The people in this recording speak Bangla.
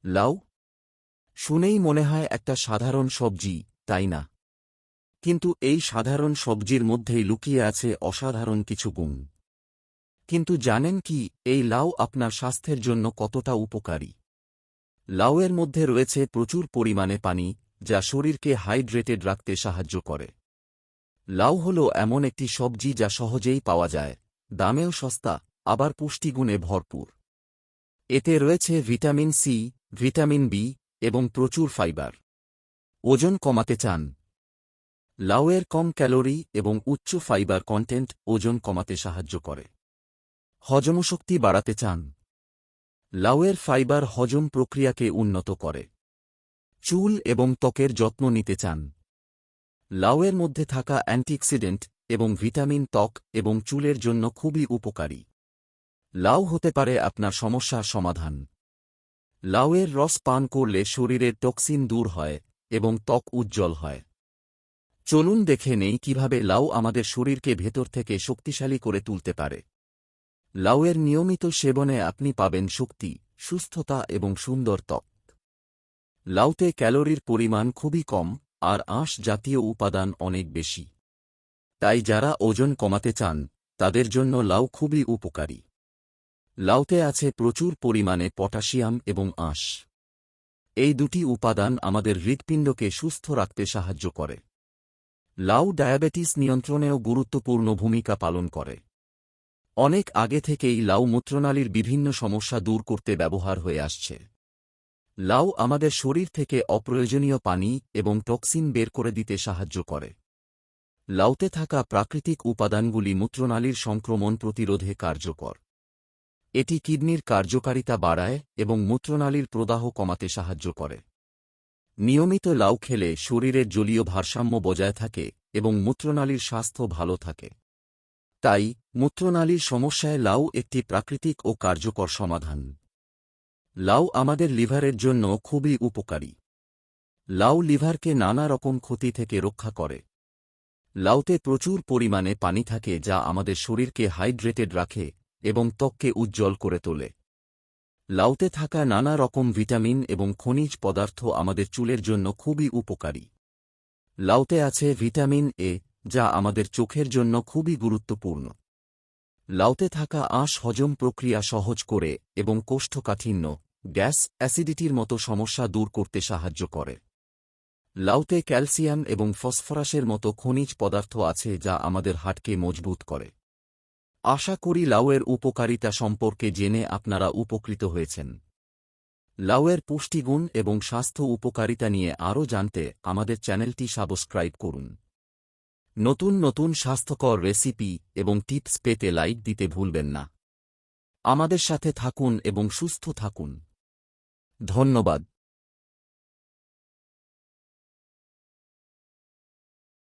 লাউ শুনেই মনে হয় একটা সাধারণ সবজি, তাই না? কিন্তু এই সাধারণ সবজির মধ্যেই লুকিয়ে আছে অসাধারণ কিছু গুণ। কিন্তু জানেন কি, এই লাউ আপনার স্বাস্থ্যের জন্য কতটা উপকারী? লাউয়ের মধ্যে রয়েছে প্রচুর পরিমাণে পানি, যা শরীরকে হাইড্রেটেড রাখতে সাহায্য করে। লাউ হল এমন একটি সবজি যা সহজেই পাওয়া যায়, দামেও সস্তা, আবার পুষ্টিগুণে ভরপুর। এতে রয়েছে ভিটামিন সি, ভিটামিন বি এবং প্রচুর ফাইবার। ওজন কমাতে চান? লাউয়ের কম ক্যালোরি এবং উচ্চ ফাইবার কন্টেন্ট ওজন কমাতে সাহায্য করে। হজমশক্তি বাড়াতে চান? লাউয়ের ফাইবার হজম প্রক্রিয়াকে উন্নত করে। চুল এবং ত্বকের যত্ন নিতে চান? লাউয়ের মধ্যে থাকা অ্যান্টিঅক্সিডেন্ট এবং ভিটামিন ত্বক এবং চুলের জন্য খুবই উপকারী। লাউ হতে পারে আপনার সমস্যার সমাধান। লাউয়ের রস পান করলে শরীরের টক্সিন দূর হয় এবং ত্বক উজ্জ্বল হয়। চলুন দেখে নেই কিভাবে লাউ আমাদের শরীরকে ভেতর থেকে শক্তিশালী করে তুলতে পারে। লাউয়ের নিয়মিত সেবনে আপনি পাবেন শক্তি, সুস্থতা এবং সুন্দর ত্বক। লাউতে ক্যালোরির পরিমাণ খুবই কম, আর আঁশ জাতীয় উপাদান অনেক বেশি। তাই যারা ওজন কমাতে চান, তাদের জন্য লাউ খুবই উপকারী। লাউতে আছে প্রচুর পরিমাণে পটাশিয়াম এবং আঁশ। এই দুটি উপাদান আমাদের হৃৎপিণ্ডকে সুস্থ রাখতে সাহায্য করে। লাউ ডায়াবেটিস নিয়ন্ত্রণেও গুরুত্বপূর্ণ ভূমিকা পালন করে। অনেক আগে থেকেই লাউ মূত্রনালীর বিভিন্ন সমস্যা দূর করতে ব্যবহার হয়ে আসছে। লাউ আমাদের শরীর থেকে অপ্রয়োজনীয় পানি এবং টক্সিন বের করে দিতে সাহায্য করে। লাউতে থাকা প্রাকৃতিক উপাদানগুলি মূত্রনালীর সংক্রমণ প্রতিরোধে কার্যকর। এটি কিডনির কার্যকারিতা বাড়ায় এবং মূত্রনালীর প্রদাহ কমাতে সাহায্য করে। নিয়মিত লাউ খেলে শরীরের জলীয় ভারসাম্য বজায় থাকে এবং মূত্রনালীর স্বাস্থ্য ভালো থাকে। তাই মূত্রনালীর সমস্যায় লাউ একটি প্রাকৃতিক ও কার্যকর সমাধান। লাউ আমাদের লিভারের জন্য খুবই উপকারী। লাউ লিভারকে নানা রকম ক্ষতি থেকে রক্ষা করে। লাউতে প্রচুর পরিমাণে পানি থাকে যা আমাদের শরীরকে হাইড্রেটেড রাখে এবং ত্বককে উজ্জ্বল করে তোলে। লাউতে থাকা নানা রকম ভিটামিন এবং খনিজ পদার্থ আমাদের চুলের জন্য খুবই উপকারী। লাউতে আছে ভিটামিন এ, যা আমাদের চোখের জন্য খুবই গুরুত্বপূর্ণ। লাউতে থাকা আঁশ হজম প্রক্রিয়া সহজ করে এবং কোষ্ঠকাঠিন্য, গ্যাস, অ্যাসিডিটির মতো সমস্যা দূর করতে সাহায্য করে। লাউতে ক্যালসিয়াম এবং ফসফরাসের মতো খনিজ পদার্থ আছে যা আমাদের হাড়কে মজবুত করে। আশা করি লাউয়ের উপকারিতা সম্পর্কে জেনে আপনারা উপকৃত হয়েছেন। লাউয়ের পুষ্টিগুণ এবং স্বাস্থ্য উপকারিতা নিয়ে আরও জানতে আমাদের চ্যানেলটি সাবস্ক্রাইব করুন। নতুন নতুন স্বাস্থ্যকর রেসিপি এবং টিপস পেতে লাইক দিতে ভুলবেন না। আমাদের সাথে থাকুন এবং সুস্থ থাকুন। ধন্যবাদ।